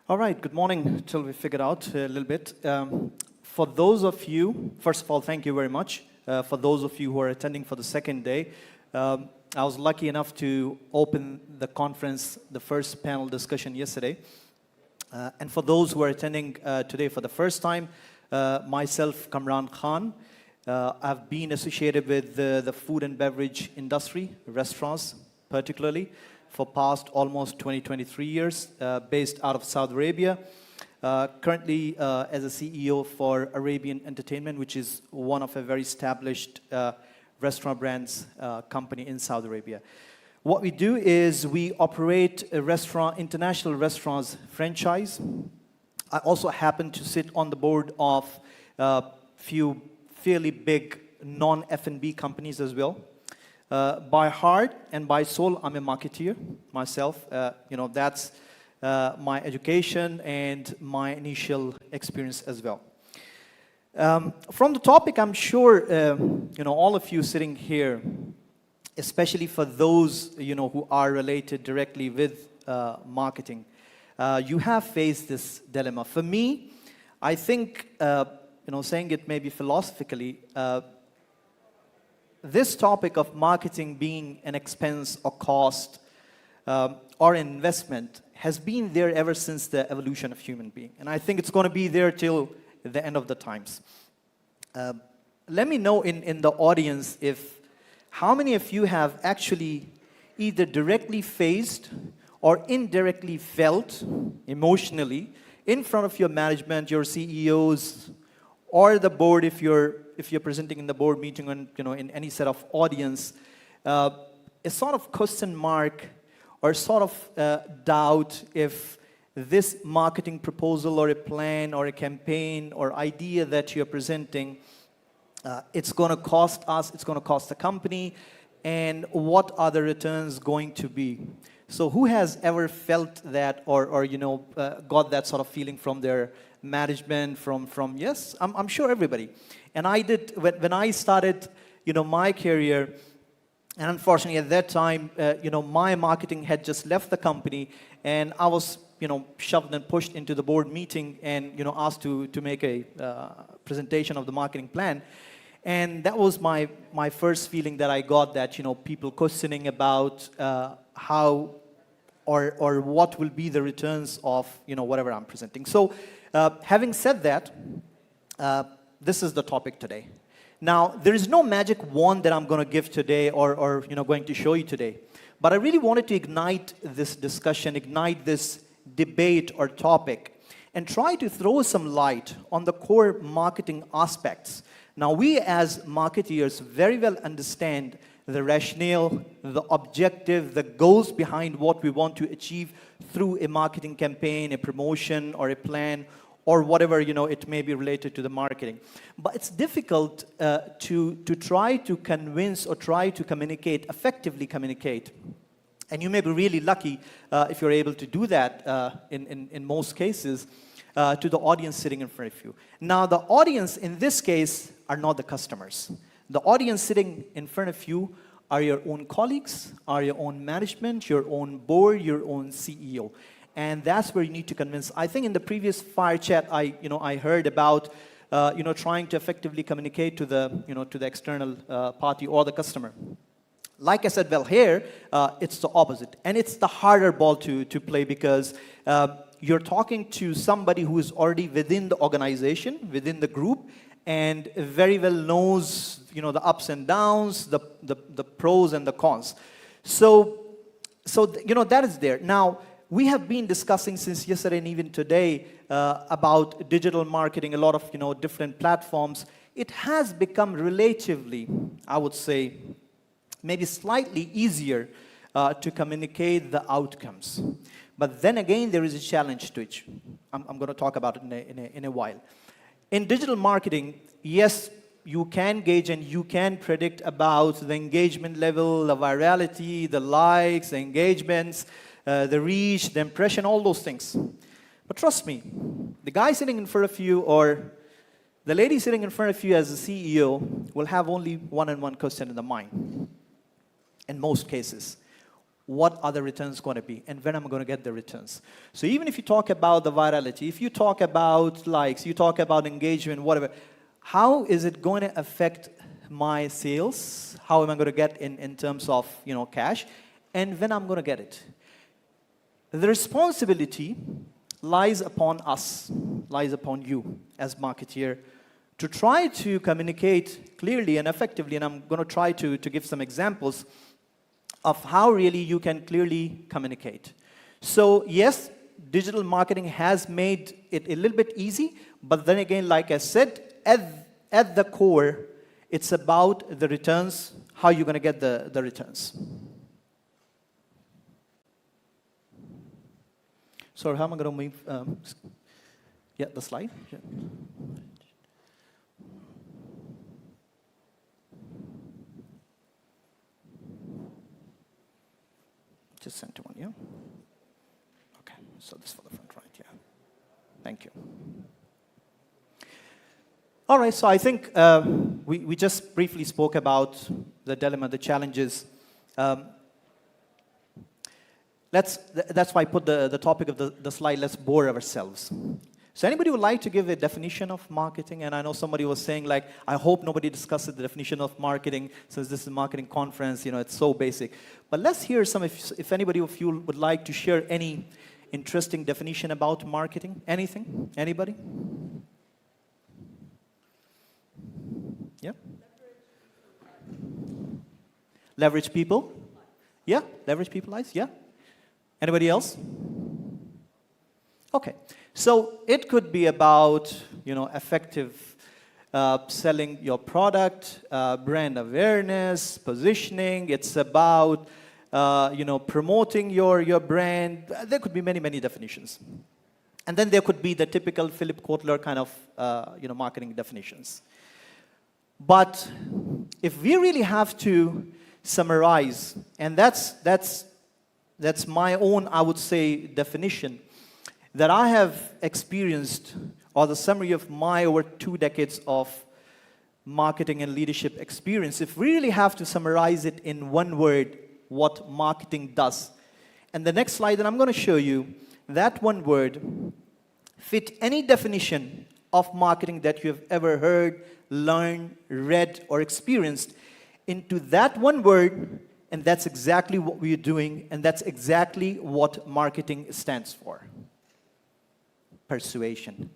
All right, good morning till we figured out a little bit. For those of you, first of all, thank you very much. For those of you who are attending for the second day, I was lucky enough to open the conference, the first panel discussion yesterday. And for those who are attending today for the first time, myself, Kamran Khan, I've been associated with the food and beverage industry, restaurants particularly, for past almost 23 years, based out of Saudi Arabia. Currently as a CEO for Arabian Entertainment, which is one of a very established restaurant brands company in Saudi Arabia. What we do is we operate a restaurant, international restaurants franchise. I also happen to sit on the board of a few fairly big non-F&B companies as well. By heart and by soul, I'm a marketeer myself. That's my education and my initial experience as well. From the topic, I'm sure all of you sitting here, especially for those who are related directly with marketing, you have faced this dilemma. For me, I think saying it maybe philosophically. This topic of marketing being an expense or cost or investment has been there ever since the evolution of human being. And I think it's going to be there till the end of the times. Let me know in the audience how many of you have actually either directly faced or indirectly felt emotionally in front of your management, your CEOs, or the board if you're presenting in the board meeting and in any set of audience, a sort of question mark or sort of doubt if this marketing proposal or a plan or a campaign or idea that you're presenting, it's going to cost us, it's going to cost the company, and what are the returns going to be? So who has ever felt that or got that sort of feeling from their management, from yes, I'm sure everybody. And I did, when I started, my career, and unfortunately at that time, my marketing had just left the company, and I was, shoved and pushed into the board meeting and, asked to make a presentation of the marketing plan. And that was my first feeling that I got, that, people questioning about how or what will be the returns of, whatever I'm presenting. So having said that, this is the topic today. Now, there is no magic wand that I'm going to give today or going to show you today. But I really wanted to ignite this discussion, ignite this debate or topic, and try to throw some light on the core marketing aspects. Now, we as marketeers very well understand the rationale, the objective, the goals behind what we want to achieve through a marketing campaign, a promotion, or a plan, or whatever it may be related to the marketing. But it's difficult to try to convince or try to communicate, effectively communicate. And you may be really lucky if you're able to do that in most cases to the audience sitting in front of you. Now, the audience in this case are not the customers. The audience sitting in front of you are your own colleagues, are your own management, your own board, your own CEO. And that's where you need to convince. I think in the previous fire chat, I heard about trying to effectively communicate to the external party or the customer. Like I said, well, here it's the opposite, and it's the harder ball to play because you're talking to somebody who is already within the organization, within the group, and very well knows the ups and downs, the pros and the cons. So that is there. Now, we have been discussing since yesterday and even today about digital marketing, a lot of different platforms. It has become relatively, I would say, maybe slightly easier to communicate the outcomes. But then again, there is a challenge to it. I'm going to talk about it in a while. In digital marketing, yes, you can gauge and you can predict about the engagement level, the virality, the likes, the engagements, the reach, the impression, all those things. But trust me, the guy sitting in front of you or the lady sitting in front of you as a CEO will have only one question in the mind, in most cases. what are the returns going to be and when I'm going to get the returns. So even if you talk about the virality, if you talk about likes, you talk about engagement, whatever, how is it going to affect my sales? How am I going to get in terms of, cash, and when I'm going to get it? The responsibility lies upon us, lies upon you as marketeer, to try to communicate clearly and effectively, and I'm going to try to give some examples of how really you can clearly communicate. So yes, digital marketing has made it a little bit easy, but then again, like I said, at the core, it's about the returns, how you're going to get the returns. So how am I going to move? Yeah, the slide. Yeah. Just center one, yeah? Okay, so this for the front, right, yeah. Thank you. All right, so I think we just briefly spoke about the dilemma, the challenges. That's why I put the topic of the slide, let's bore ourselves. So anybody would like to give a definition of marketing? And I know somebody was saying, like, I hope nobody discusses the definition of marketing, since this is a marketing conference, it's so basic. But let's hear some, if anybody of you would like to share any interesting definition about marketing. Anything? Anybody? Yeah? Leverage people? Yeah? Leverage people eyes? Yeah? Anybody else? Okay. So it could be about, effective selling your product, brand awareness, positioning. It's about, promoting your brand. There could be many, many definitions. And then there could be the typical Philip Kotler kind of, marketing definitions. But if we really have to summarize, and that's my own, I would say, definition, that I have experienced, or the summary of my over 2 decades of marketing and leadership experience, if we really have to summarize it in one word, what marketing does. And the next slide that I'm going to show you, that one word fit any definition of marketing that you have ever heard, learned, read, or experienced into that one word, and that's exactly what we're doing, and that's exactly what marketing stands for. Persuasion.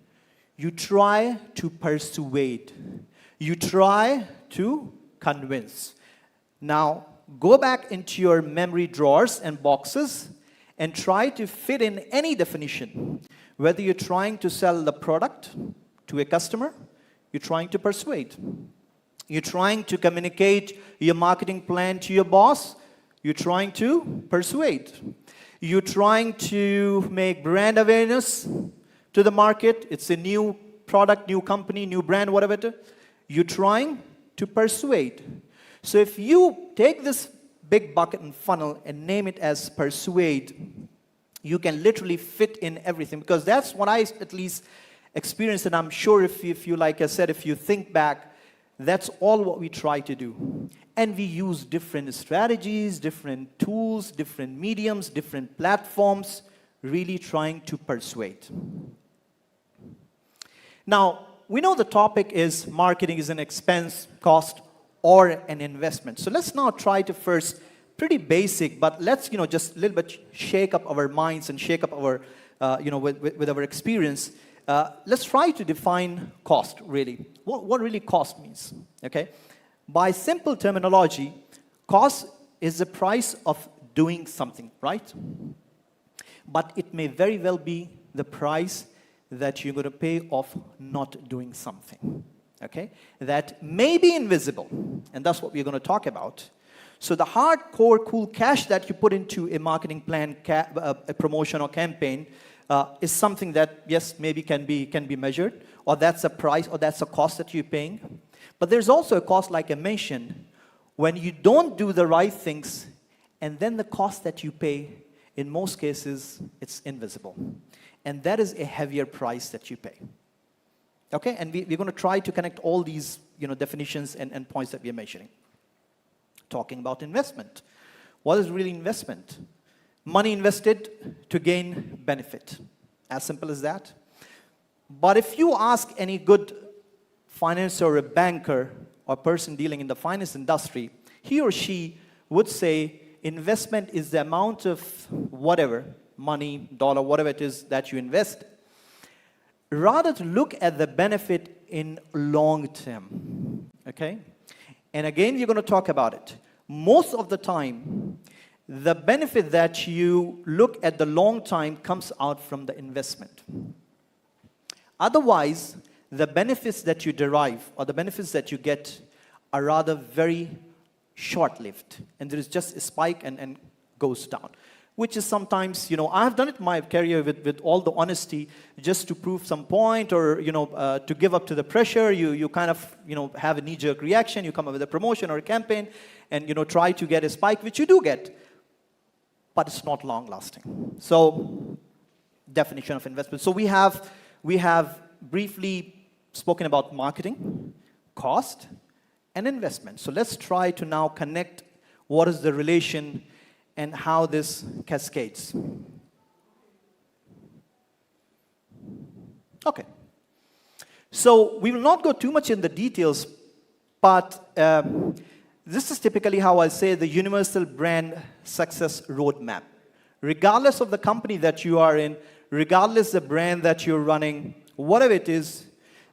You try to persuade. You try to convince. Now, go back into your memory drawers and boxes and try to fit in any definition. Whether you're trying to sell the product to a customer, you're trying to persuade. You're trying to communicate your marketing plan to your boss, you're trying to persuade. You're trying to make brand awareness to the market. It's a new product, new company, new brand, whatever it is. You're trying to persuade. So if you take this big bucket and funnel and name it as persuade, you can literally fit in everything, because that's what I at least experienced, and I'm sure if you, like I said, if you think back, that's all what we try to do. And we use different strategies, different tools, different mediums, different platforms, really trying to persuade. Now, we know the topic is marketing is an expense, cost, or an investment. So let's now try to first, pretty basic, but let's, just a little bit shake up our minds and shake up our, with our experience. Let's try to define cost, really. What really cost means, okay? By simple terminology, cost is the price of doing something, right? But it may very well be the price that you're going to pay of not doing something, okay? That may be invisible, and that's what we're going to talk about. So the hardcore cool cash that you put into a marketing plan, a promotion or campaign, is something that, yes, maybe can be measured, or that's a price, or that's a cost that you're paying. But there's also a cost, like I mentioned, when you don't do the right things, and then the cost that you pay, in most cases, it's invisible. And that is a heavier price that you pay. Okay, and we're going to try to connect all these definitions and points that we are mentioning. Talking about investment. What is really investment? Money invested to gain benefit. As simple as that. But if you ask any good financier or a banker or person dealing in the finance industry, he or she would say investment is the amount of whatever, money, dollar, whatever it is that you invest, rather to look at the benefit in long term. Okay? And again, you're going to talk about it. Most of the time, the benefit that you look at the long time comes out from the investment. Otherwise, the benefits that you derive or the benefits that you get are rather very short-lived. And there is just a spike and goes down. Which is sometimes, I've done it in my career with all the honesty, just to prove some point or, to give up to the pressure. You kind of, have a knee-jerk reaction. You come up with a promotion or a campaign and, try to get a spike, which you do get. But it's not long-lasting. So, definition of investment. So we have briefly spoken about marketing, cost, and investment. So let's try to now connect what is the relation and how this cascades. Okay. So we will not go too much in the details, but this is typically how I say the universal brand success roadmap. Regardless of the company that you are in, regardless the brand that you're running, whatever it is,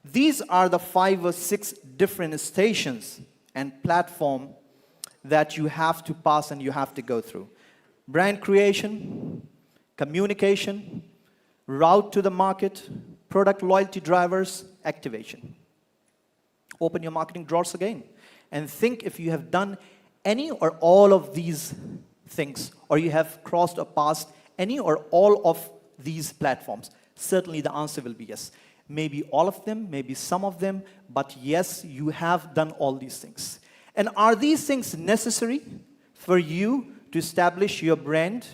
these are the 5 or 6 different stations and platform that you have to pass and you have to go through. Brand creation, communication, route to the market, product loyalty drivers, activation. Open your marketing drawers again and think if you have done any or all of these things, or you have crossed or passed any or all of these platforms. Certainly the answer will be yes. Maybe all of them, maybe some of them, but yes, you have done all these things. And are these things necessary for you to establish your brand,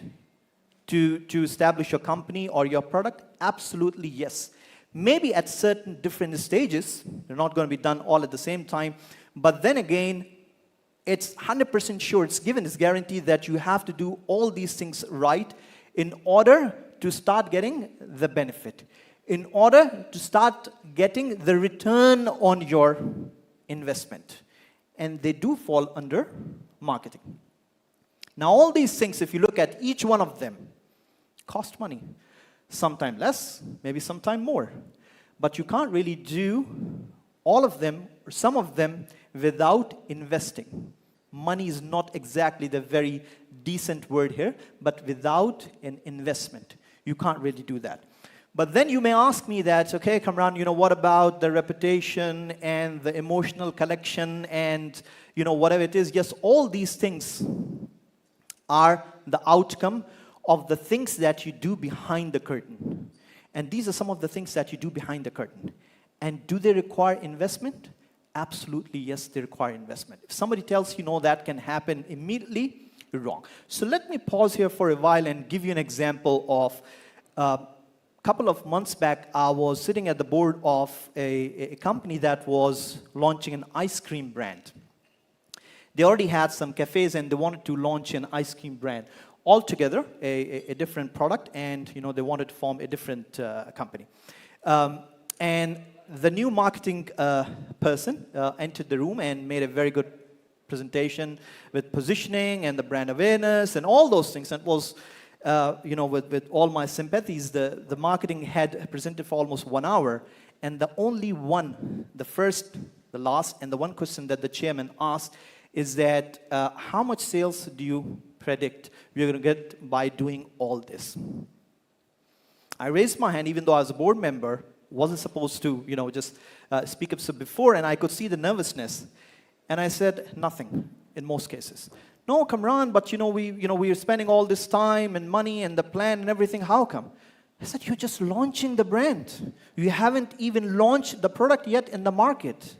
to establish your company or your product? Absolutely yes. Maybe at certain different stages, they're not going to be done all at the same time, but then again, it's 100% sure, it's given, it's guaranteed that you have to do all these things right in order to start getting the benefit, in order to start getting the return on your investment. And they do fall under marketing. Now, all these things, if you look at each one of them, cost money. Sometime less, maybe sometime more. But you can't really do all of them or some of them without investing. Money is not exactly the very decent word here, but without an investment, you can't really do that. But then you may ask me that, okay, Kamran, what about the reputation and the emotional connection and, whatever it is. Yes, all these things are the outcome of the things that you do behind the curtain. And these are some of the things that you do behind the curtain. And do they require investment? Absolutely, yes, they require investment. If somebody tells you, that can happen immediately, you're wrong. So let me pause here for a while and give you an example of a couple of months back, I was sitting at the board of a company that was launching an ice cream brand. They already had some cafes and they wanted to launch an ice cream brand. Altogether, a different product, and they wanted to form a different company. And the new marketing person entered the room and made a very good presentation with positioning and the brand awareness and all those things. And it was, with all my sympathies, the marketing head presented for almost 1 hour. And the only one, the first, the last, and the one question that the chairman asked is that, how much sales do you predict we're going to get by doing all this? I raised my hand, even though I was a board member, wasn't supposed to, just speak up so before, and I could see the nervousness. And I said, nothing, in most cases. No, Kamran, but we are spending all this time and money and the plan and everything. How come? I said, you're just launching the brand. You haven't even launched the product yet in the market.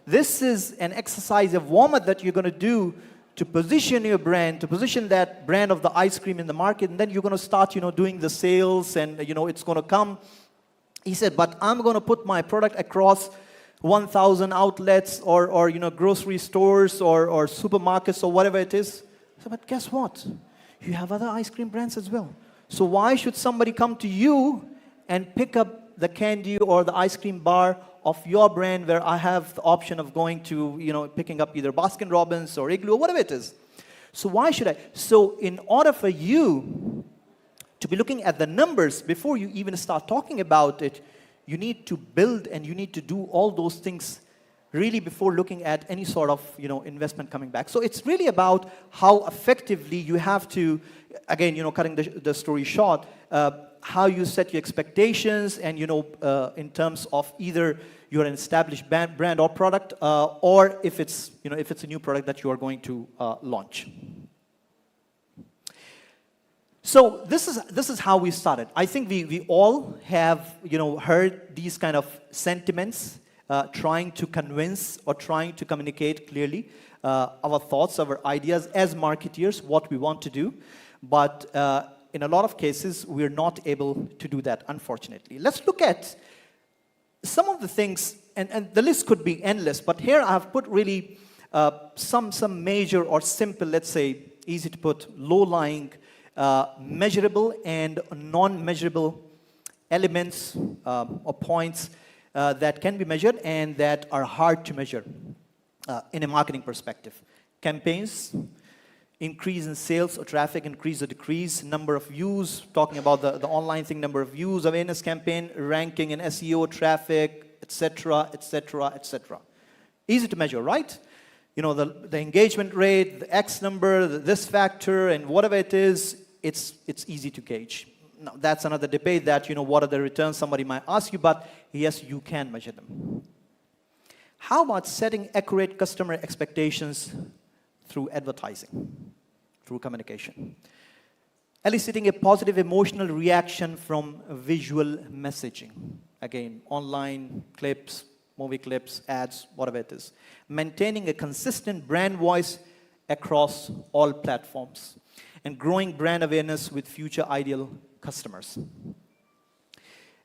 This is an exercise of warm-up that you're going to do to position your brand, to position that brand of the ice cream in the market, and then you're going to start, doing the sales, and, it's going to come. He said, but I'm going to put my product across 1,000 outlets or grocery stores or supermarkets or whatever it is. But guess what? You have other ice cream brands as well. So why should somebody come to you and pick up the candy or the ice cream bar of your brand where I have the option of going to, picking up either Baskin Robbins or Igloo or whatever it is. So why should I? So in order for you to be looking at the numbers before you even start talking about it, you need to build and you need to do all those things really before looking at any sort of investment coming back. So it's really about how effectively you have to, again, cutting the story short, how you set your expectations and in terms of either you're an established brand or product, or if it's a new product that you are going to launch. So this is how we started. I think we all have heard these kind of sentiments, trying to convince or trying to communicate clearly our thoughts, our ideas as marketeers, what we want to do. But in a lot of cases, we're not able to do that, unfortunately. Let's look at some of the things, and the list could be endless, but here I have put really some major or simple, let's say, easy to put, low-lying, measurable and non-measurable elements or points that can be measured and that are hard to measure in a marketing perspective. Campaigns, increase in sales or traffic, increase or decrease, number of views, talking about the online thing, number of views, awareness campaign, ranking in SEO, traffic, etc., etc., etc. Easy to measure, right? The engagement rate, the X number, this factor, and whatever it is, it's easy to gauge. Now, that's another debate that, what are the returns, somebody might ask you, but yes, you can measure them. How about setting accurate customer expectations through advertising, through communication? Eliciting a positive emotional reaction from visual messaging. Again, online clips, movie clips, ads, whatever it is. Maintaining a consistent brand voice across all platforms. And growing brand awareness with future ideal customers.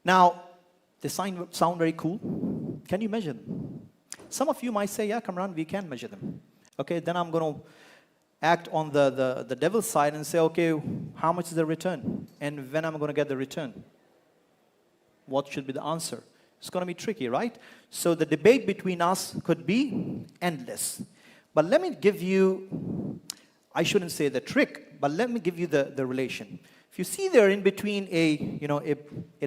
Now, they sound very cool. Can you measure them? Some of you might say, yeah, Kamran, we can measure them. Okay, then I'm going to act on the devil's side and say, okay, how much is the return? And when am I going to get the return? What should be the answer? It's going to be tricky, right? So the debate between us could be endless. But let me give you, I shouldn't say the trick, but let me give you the relation. If you see there in between a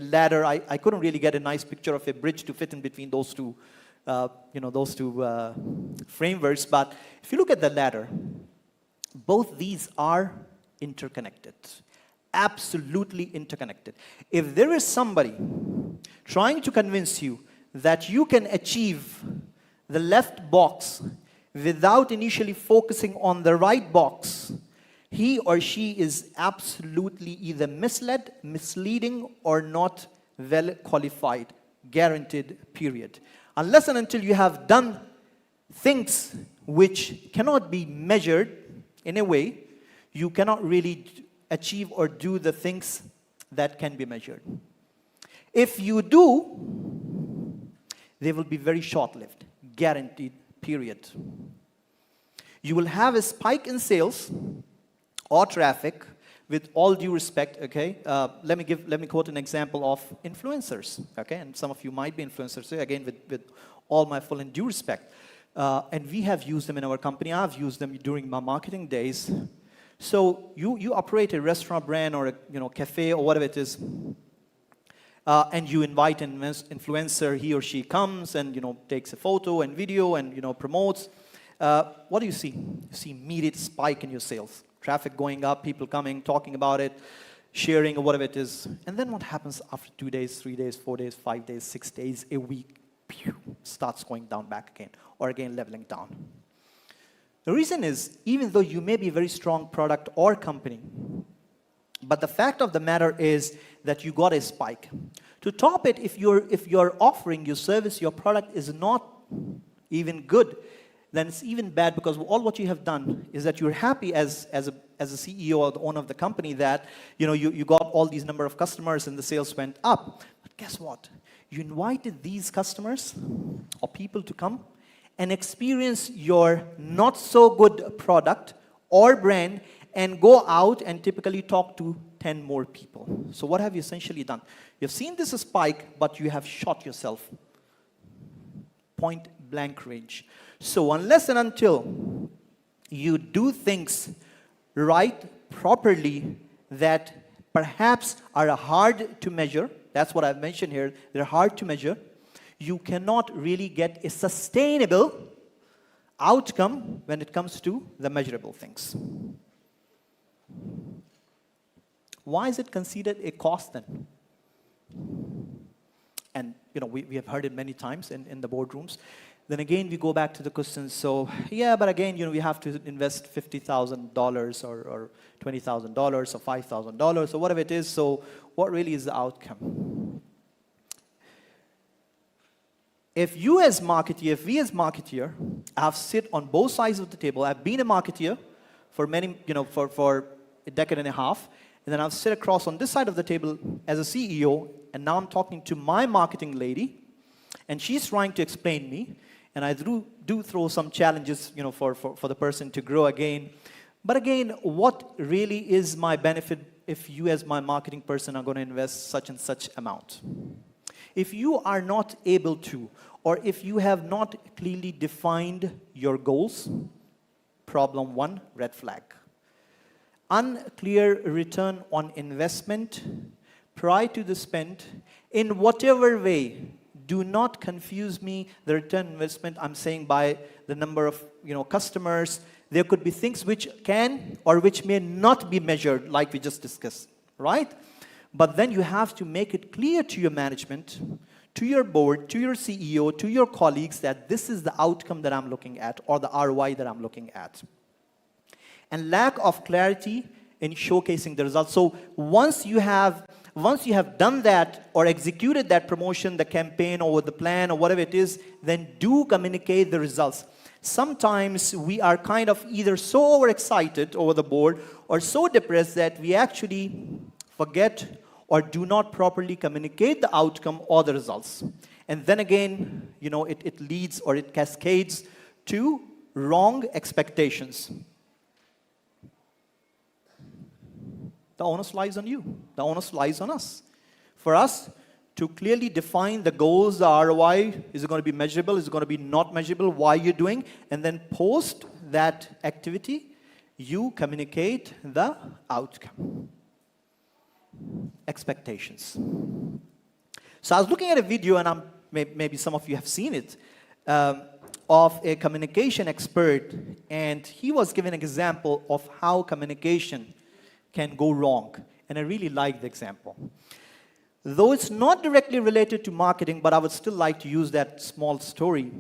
ladder, I couldn't really get a nice picture of a bridge to fit in between those two, frameworks. But if you look at the ladder, both these are interconnected, absolutely interconnected. If there is somebody trying to convince you that you can achieve the left box without initially focusing on the right box, he or she is absolutely either misled, misleading, or not well qualified, guaranteed, period. Unless and until you have done things which cannot be measured in a way, you cannot really achieve or do the things that can be measured. If you do, they will be very short-lived, guaranteed, period. You will have a spike in sales or traffic, with all due respect, okay? Let me quote an example of influencers, okay? And some of you might be influencers, again, with all my full and due respect. And we have used them in our company. I've used them during my marketing days. So you operate a restaurant brand or a cafe or whatever it is, and you invite an influencer. He or she comes and takes a photo and video and promotes. What do you see? You see immediate spike in your sales. Traffic going up, people coming, talking about it, sharing or whatever it is. And then what happens after 2 days, 3 days, 4 days, 5 days, 6 days, a week? Pew, starts going down back again, or again leveling down. The reason is, even though you may be a very strong product or company, but the fact of the matter is that you got a spike. To top it, if you're offering your service, your product is not even good, then it's even bad, because all what you have done is that you're happy as a CEO or the owner of the company that you got all these number of customers and the sales went up. But guess what? You invited these customers or people to come and experience your not so good product or brand and go out and typically talk to 10 more people. So what have you essentially done? You've seen this spike, but you have shot yourself. Point blank range. So unless and until you do things right, properly, that perhaps are hard to measure, that's what I've mentioned here, they're hard to measure, you cannot really get a sustainable outcome when it comes to the measurable things. Why is it considered a cost then? And we have heard it many times in the boardrooms. Then again, we go back to the question. So yeah, but again, we have to invest $50,000 or $20,000 or $5,000 or whatever it is. So what really is the outcome? If we as marketeer have sit on both sides of the table, I've been a marketeer for many, for a decade and a half, and then I'll sit across on this side of the table as a CEO, and now I'm talking to my marketing lady, and she's trying to explain me, and I do throw some challenges, for the person to grow again. But again, what really is my benefit if you as my marketing person are going to invest such and such amount? If you are not able to, or if you have not clearly defined your goals, problem one, red flag. Unclear return on investment prior to the spend in whatever way. Do not confuse me, the return investment I'm saying by the number of customers. There could be things which can or which may not be measured like we just discussed, right? But then you have to make it clear to your management, to your board, to your CEO, to your colleagues that this is the outcome that I'm looking at or the ROI that I'm looking at. And lack of clarity in showcasing the results. So once you have done that or executed that promotion, the campaign or the plan or whatever it is, then do communicate the results. Sometimes we are kind of either so overexcited over the board or so depressed that we actually forget or do not properly communicate the outcome or the results. And then again, it leads or it cascades to wrong expectations. The onus lies on you. The onus lies on us. For us to clearly define the goals, the ROI, is it going to be measurable, is it going to be not measurable, why you're doing, and then post that activity, you communicate the outcome. Expectations. So I was looking at a video, and maybe some of you have seen it, of a communication expert, and he was giving an example of how communication can go wrong. And I really like the example. Though it's not directly related to marketing, but I would still like to use that small story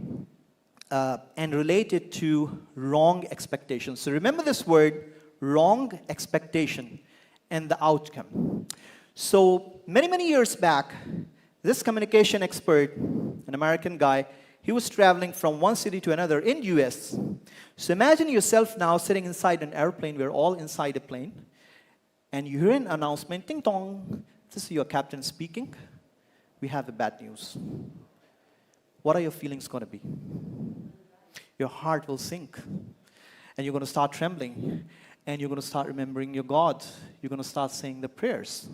and relate it to wrong expectations. So remember this word, wrong expectation, and the outcome. So many years back, this communication expert, an American guy, he was traveling from one city to another in US. So imagine yourself now sitting inside an airplane. We're all inside a plane. And you hear an announcement, ding dong, this is your captain speaking. We have the bad news. What are your feelings going to be? Your heart will sink. And you're going to start trembling. And you're going to start remembering your God. You're going to start saying the prayers.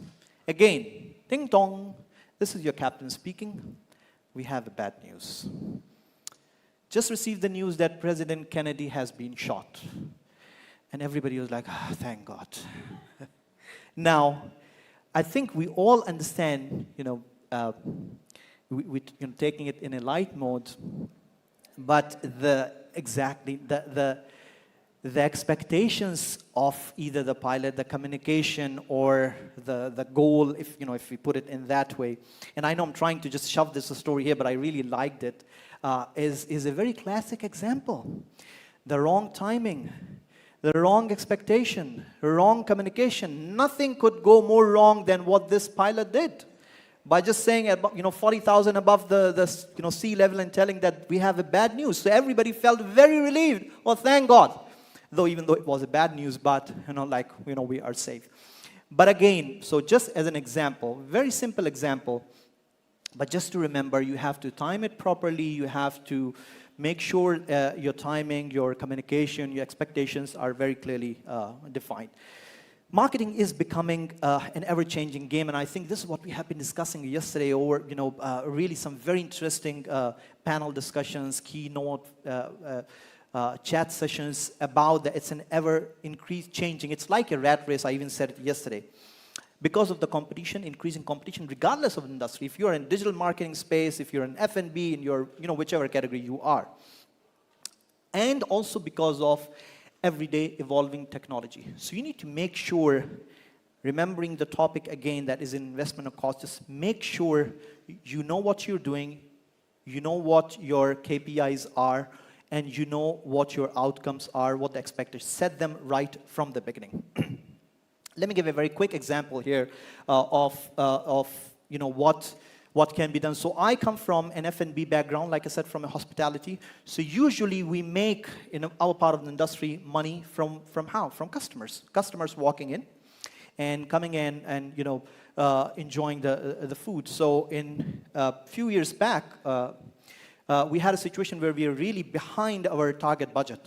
Again, ding dong, this is your captain speaking. We have the bad news. Just received the news that President Kennedy has been shot. And everybody was like, thank God. Now, I think we all understand, we taking it in a light mode, but the expectations of either the pilot, the communication, or the goal, if we put it in that way, and I know I'm trying to just shove this story here, but I really liked it, is a very classic example. The wrong timing. The wrong expectation, wrong communication. Nothing could go more wrong than what this pilot did. By just saying, 40,000 above the sea level and telling that we have a bad news. So everybody felt very relieved. Well, thank God. Even though it was a bad news, but, we are safe. But again, so just as an example, very simple example, but just to remember, you have to time it properly. You have to make sure your timing, your communication, your expectations are very clearly defined. Marketing is becoming an ever-changing game, and I think this is what we have been discussing yesterday over, really some very interesting panel discussions, keynote chat sessions about that. It's an ever-increased changing. It's like a rat race. I even said it yesterday. Because of the competition, increasing competition, regardless of industry. If you're in digital marketing space, if you're in F&B, in your, whichever category you are. And also because of everyday evolving technology. So you need to make sure, remembering the topic again, that is investment of cost, just make sure you know what you're doing, you know what your KPIs are, and you know what your outcomes are, what the expectations. Set them right from the beginning. Let me give a very quick example here of what can be done. So I come from an F&B background, like I said, from a hospitality. So usually we make, in our part of the industry, money from how? From customers. Customers walking in and coming in and enjoying the food. So in a few years back, we had a situation where we were really behind our target budget,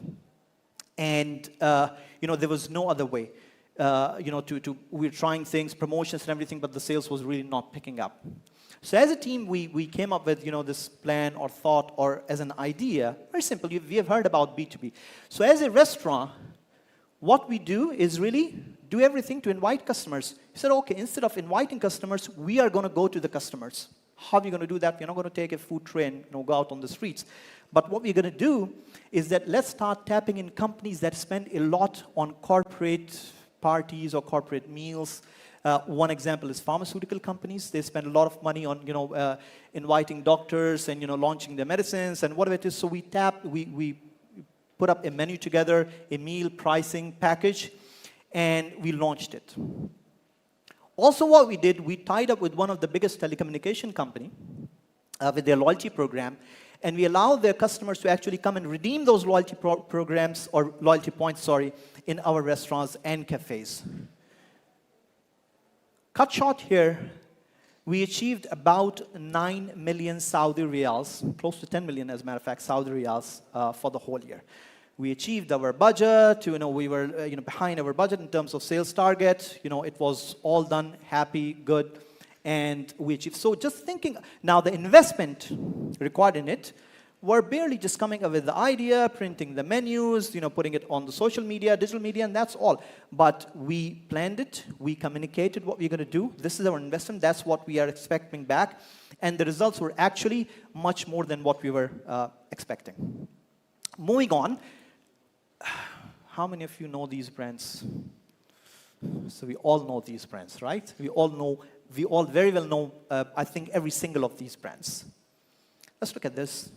and there was no other way. We were trying things, promotions and everything, but the sales was really not picking up. So as a team, we came up with, this plan or thought or as an idea, very simple. We have heard about B2B. So as a restaurant, what we do is really do everything to invite customers. He said, okay, instead of inviting customers, we are going to go to the customers. How are we going to do that? We're not going to take a food tray and go out on the streets. But what we're going to do is that let's start tapping in companies that spend a lot on corporate parties or corporate meals. One example is pharmaceutical companies. They spend a lot of money on, inviting doctors and, launching their medicines and whatever it is. So we put up a menu together, a meal pricing package, and we launched it. Also what we did, we tied up with one of the biggest telecommunication company with their loyalty program, and we allowed their customers to actually come and redeem those loyalty programs or loyalty points, in our restaurants and cafes. Cut short here, we achieved about 9 million Saudi riyals, close to 10 million as a matter of fact, Saudi riyals for the whole year. We achieved our budget, we were behind our budget in terms of sales target, it was all done, happy, good, and we achieved. So just thinking, now the investment required in it, we're barely just coming up with the idea, printing the menus, putting it on the social media, digital media, and that's all. But we planned it, we communicated what we're going to do. This is our investment, that's what we are expecting back. And the results were actually much more than what we were expecting. Moving on, how many of you know these brands? So we all know these brands, right? We all very well know, I think, every single of these brands. Let's look at this.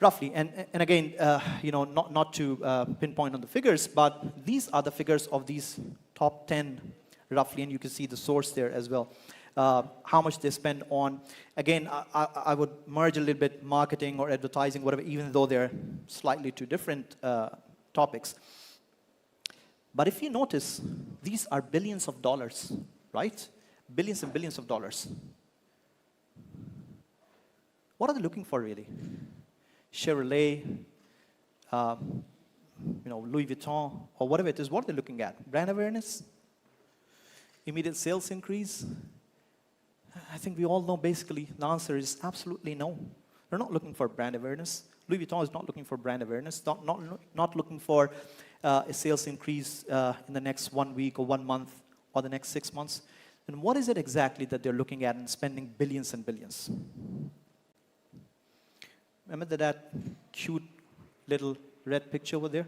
Roughly, and again, not to pinpoint on the figures, but these are the figures of these top 10, roughly, and you can see the source there as well. How much they spend on, again, I would merge a little bit marketing or advertising, whatever, even though they're slightly two different topics. But if you notice, these are billions of dollars, right? Billions and billions of dollars. What are they looking for, really? Chevrolet, Louis Vuitton, or whatever it is, what are they looking at? Brand awareness? Immediate sales increase? I think we all know basically the answer is absolutely no. They're not looking for brand awareness. Louis Vuitton is not looking for brand awareness, not looking for a sales increase in the next 1 week or 1 month or the next 6 months. And what is it exactly that they're looking at and spending billions and billions? Remember that cute little red picture over there?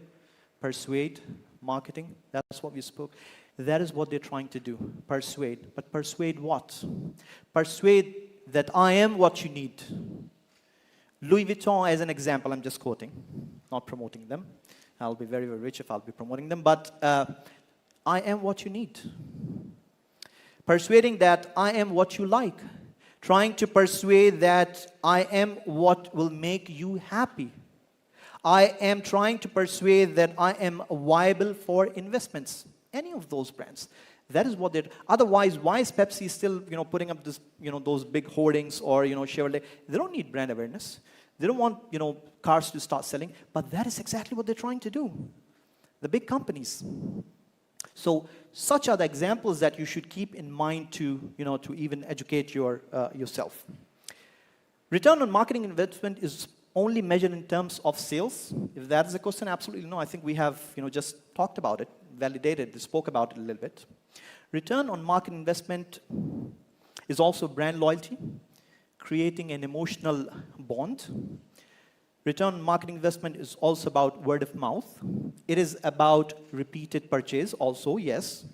Persuade, marketing, that's what we spoke. That is what they're trying to do, persuade. But persuade what? Persuade that I am what you need. Louis Vuitton as an example, I'm just quoting, not promoting them. I'll be very, very rich if I'll be promoting them, but I am what you need. Persuading that I am what you like. Trying to persuade that I am what will make you happy. I am trying to persuade that I am viable for investments. Any of those brands. That is what they're. Otherwise, why is Pepsi still, putting up this, those big hoardings or, Chevrolet? They don't need brand awareness. They don't want, cars to start selling, but that is exactly what they're trying to do. The big companies. So such are the examples that you should keep in mind to, to even educate yourself. Return on marketing investment is only measured in terms of sales. If that is a question, absolutely no. I think we have, just talked about it, validated, spoke about it a little bit. Return on marketing investment is also brand loyalty, creating an emotional bond. Return on marketing investment is also about word of mouth. It is about repeated purchase also, yes.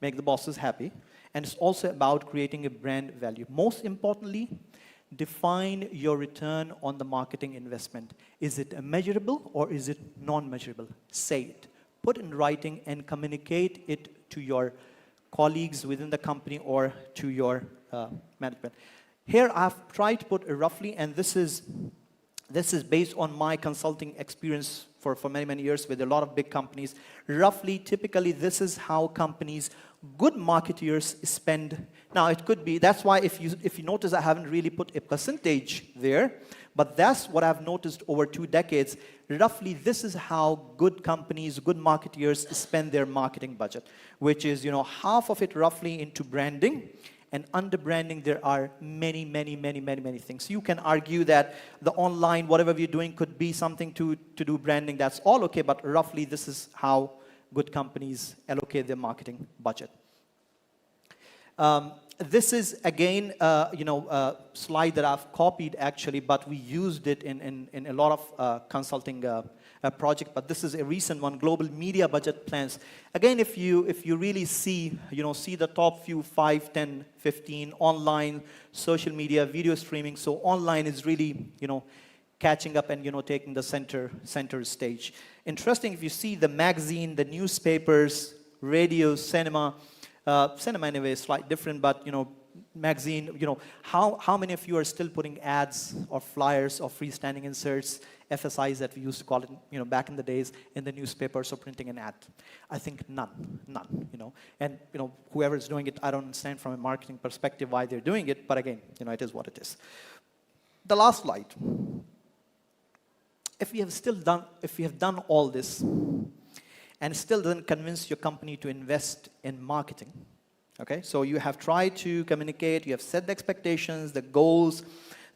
Make the bosses happy. And it's also about creating a brand value. Most importantly, define your return on the marketing investment. Is it measurable or is it non-measurable? Say it. Put in writing and communicate it to your colleagues within the company or to your management. Here I've tried to put it roughly, and this is based on my consulting experience for many, many years with a lot of big companies. Roughly, typically, this is how companies, good marketeers spend. Now, it could be, that's why if you notice, I haven't really put a percentage there, but that's what I've noticed over 2 decades. Roughly, this is how good companies, good marketeers spend their marketing budget, which is, half of it roughly into branding. And under branding, there are many, many, many, many, many things. You can argue that the online, whatever we're doing, could be something to do branding. That's all okay, but roughly this is how good companies allocate their marketing budget. This is, again, a slide that I've copied, actually, but we used it in a lot of consulting project, but this is a recent one, global media budget plans. Again, if you really see, see the top few, 5, 10, 15, online, social media, video streaming. So online is really, catching up and, taking the center stage. Interesting, if you see the magazine, the newspapers, radio, cinema anyway is slightly different, but, magazine, how many of you are still putting ads or flyers or freestanding inserts, FSIs that we used to call it, back in the days, in the newspapers or printing an ad? I think none, And, whoever is doing it, I don't understand from a marketing perspective why they're doing it, but again, it is what it is. The last slide. If we have done all this and still doesn't convince your company to invest in marketing, okay, so you have tried to communicate, you have set the expectations, the goals,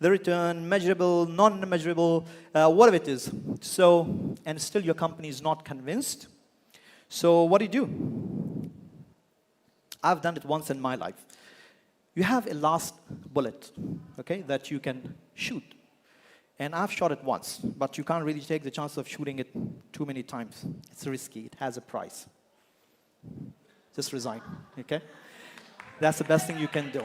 the return, measurable, non-measurable, whatever it is. So, and still your company is not convinced. So what do? I've done it once in my life. You have a last bullet, okay, that you can shoot. And I've shot it once, but you can't really take the chance of shooting it too many times. It's risky, it has a price. Just resign, okay? That's the best thing you can do.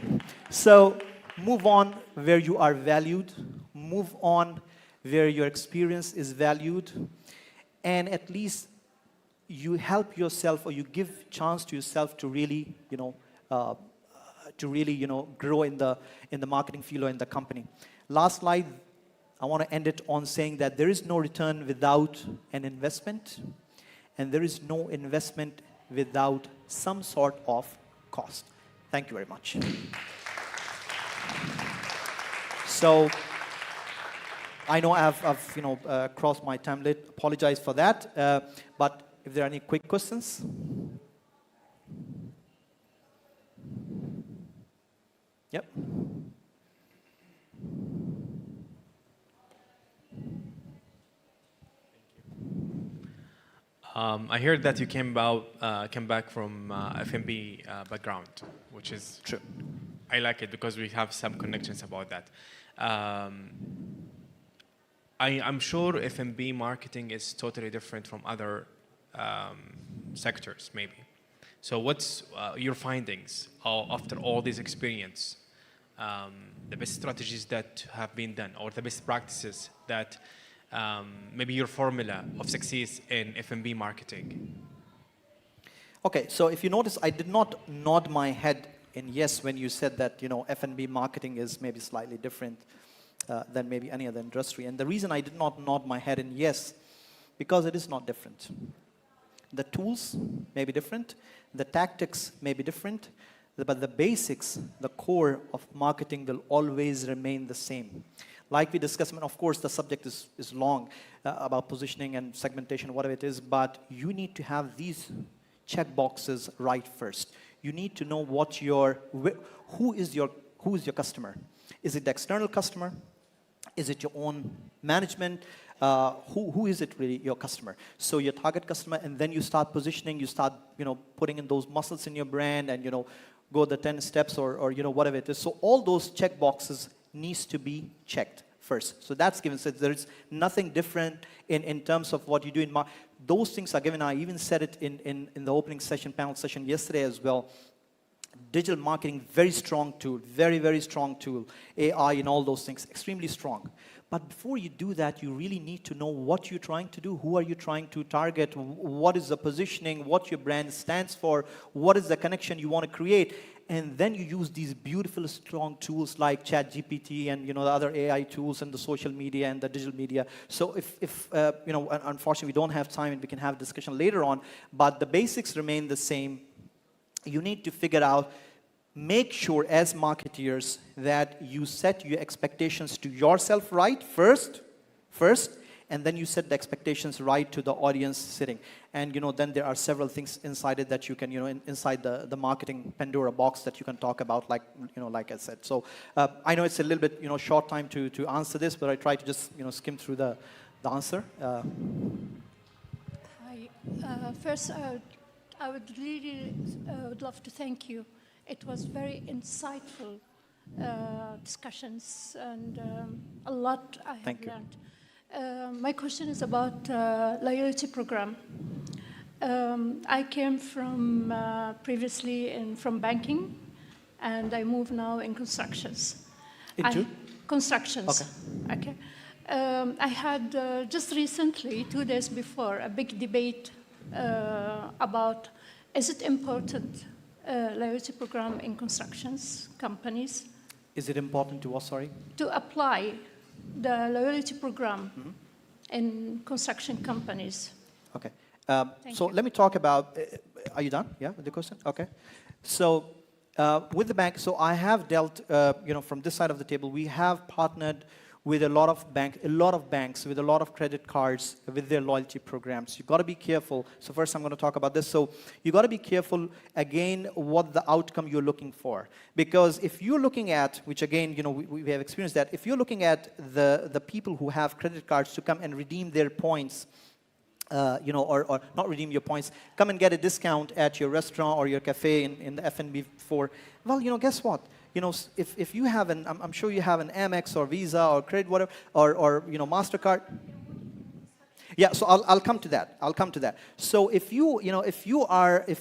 So move on where you are valued. Move on where your experience is valued. And at least you help yourself, or you give chance to yourself to really, grow in the marketing field or in the company. Last slide, I want to end it on saying that there is no return without an investment, and there is no investment without some sort of cost. Thank you very much. So I know I've crossed my time limit. Apologize for that. But if there are any quick questions. Yep. I heard that you came back from F&B background, which is true. I like it because we have some connections about that. I'm sure F&B marketing is totally different from other sectors, maybe. So what's your findings after all this experience? The best strategies that have been done, or the best practices that maybe your formula of success in F&B marketing? Okay, so if you notice, I did not nod my head in yes when you said that F&B marketing is maybe slightly different than maybe any other industry. And the reason I did not nod my head in yes, because it is not different. The tools may be different, the tactics may be different, but the basics, the core of marketing will always remain the same. Like we discussed, and of course the subject is long about positioning and segmentation, whatever it is, but you need to have these check boxes right first. You need to know what who is your customer. Is it the external customer? Is it your own management? Who is it really, your customer? So your target customer, and then you start positioning, you start, putting in those muscles in your brand, and, go the 10 steps or whatever it is. So all those check boxes needs to be checked first. So that's given. So there is nothing different in terms of what you do in marketing. Those things are given. I even said it in the opening session, panel session yesterday as well. Digital marketing, very strong tool, very, very strong tool. AI and all those things, extremely strong. But before you do that, you really need to know what you're trying to do. Who are you trying to target? What is the positioning? What your brand stands for? What is the connection you want to create? And then you use these beautiful, strong tools like ChatGPT and the other AI tools and the social media and the digital media. So if unfortunately we don't have time and we can have a discussion later on, but the basics remain the same. You need to figure out, make sure as marketeers that you set your expectations to yourself right first, and then you set the expectations right to the audience sitting. And then there are several things inside it that you can, inside the marketing Pandora box that you can talk about, like I said. So I know it's a little bit, short time to answer this, but I try to just, skim through the answer. Hi. First, I would really would love to thank you. It was very insightful discussions, and a lot I have learned. My question is about loyalty program. I came from previously from banking, and I move now in constructions. Into? Constructions. Okay. I had just recently, 2 days before, a big debate about, is it important, loyalty program in constructions companies? Is it important to what, sorry? To apply the loyalty program in construction companies. Okay. So let me talk about, are you done? Yeah, with the question? Okay. So with the bank, so I have dealt, from this side of the table, we have partnered with a lot of banks, with a lot of credit cards, with their loyalty programs. You've got to be careful. So first I'm going to talk about this. So you got to be careful, again, what the outcome you're looking for. Because if you're looking at, which again, we have experienced that, if you're looking at the people who have credit cards to come and redeem their points, or not redeem your points, come and get a discount at your restaurant or your cafe in the F&B for, well, guess what? If you have I'm sure you have an Amex or Visa or credit, whatever, or MasterCard. Yeah, so I'll come to that. So if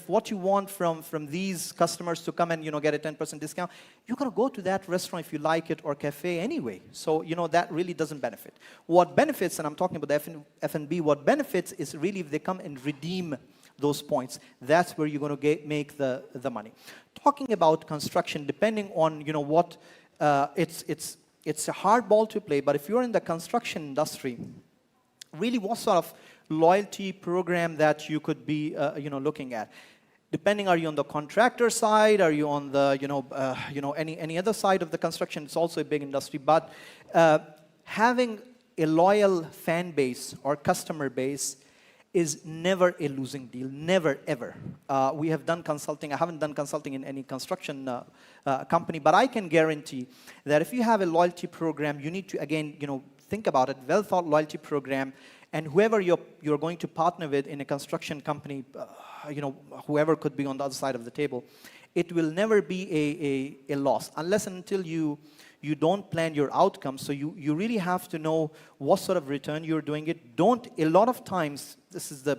what you want from these customers to come and get a 10% discount, you're gonna go to that restaurant if you like it or cafe anyway. So that really doesn't benefit. What benefits, and I'm talking about the F&B, what benefits is really if they come and redeem those points. That's where you're going to make the money. Talking about construction, depending on what it's a hard ball to play. But if you're in the construction industry, really, what sort of loyalty program that you could be looking at? Depending, are you on the contractor side? Are you on the any other side of the construction? It's also a big industry. But having a loyal fan base or customer base is never a losing deal, never, ever. We have done consulting. I haven't done consulting in any construction company, but I can guarantee that if you have a loyalty program, you need to, again, think about it, well-thought loyalty program, and whoever you're going to partner with in a construction company, whoever could be on the other side of the table, it will never be a loss, unless and until you don't plan your outcomes. So you really have to know what sort of return you're doing it. A lot of times, this is the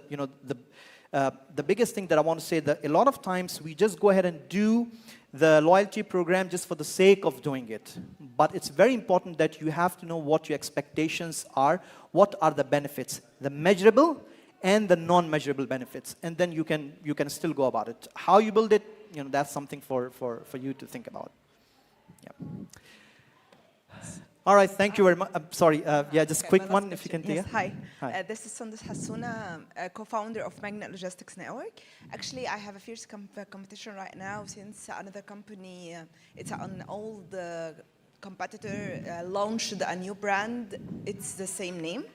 biggest thing that I want to say, that a lot of times we just go ahead and do the loyalty program just for the sake of doing it. But it's very important that you have to know what your expectations are, what are the benefits, the measurable and the non-measurable benefits. And then you can still go about it. How you build it, that's something for you to think about. Yeah. All right, thank you very much. I'm sorry, just Okay, quick one, if you can take Yes, it. hi. Hi. This is Sundus Hassouna, co-founder of Magnet Logistics Network. Actually, I have a fierce competition right now since another company, it's an old competitor launched a new brand. It's the same name,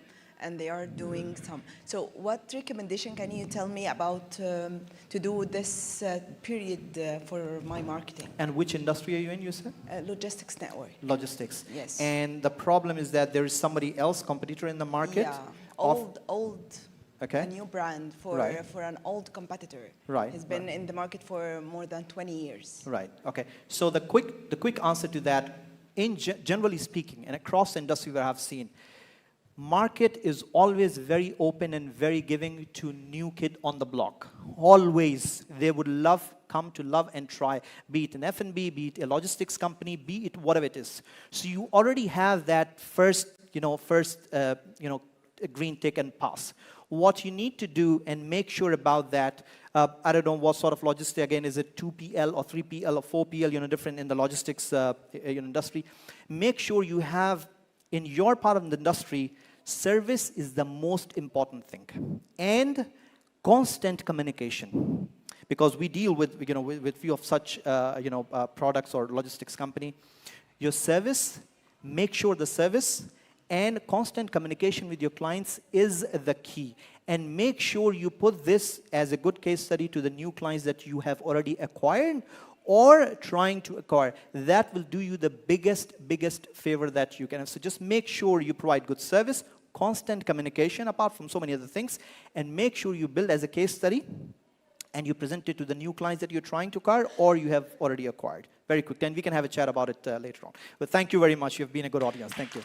and they are doing some. So what recommendation can you tell me about to do this period for my marketing? And which industry are you in, you said? Logistics network. Logistics. Yes. And the problem is that there is somebody else, competitor in the market? Yeah, old. Okay. A new brand for an old competitor. Right. He's been in the market for more than 20 years. Right. Okay. So the quick answer to that, generally speaking, and across the industry that I've seen, market is always very open and very giving to new kid on the block. Always, they would come to love and try, be it an F&B, be it a logistics company, be it whatever it is. So you already have that first green tick and pass. What you need to do and make sure about that, I don't know what sort of logistics, again, is it 2PL or 3PL or 4PL, different in the logistics industry. Make sure you have, in your part of the industry, service is the most important thing. And constant communication. Because we deal with few of such, products or logistics company. Your service, make sure the service and constant communication with your clients is the key. And make sure you put this as a good case study to the new clients that you have already acquired or trying to acquire. That will do you the biggest favor that you can have. So just make sure you provide good service, constant communication, apart from so many other things, and make sure you build as a case study and you present it to the new clients that you're trying to acquire or you have already acquired. Very quick. And we can have a chat about it later on. But thank you very much. You've been a good audience. Thank you.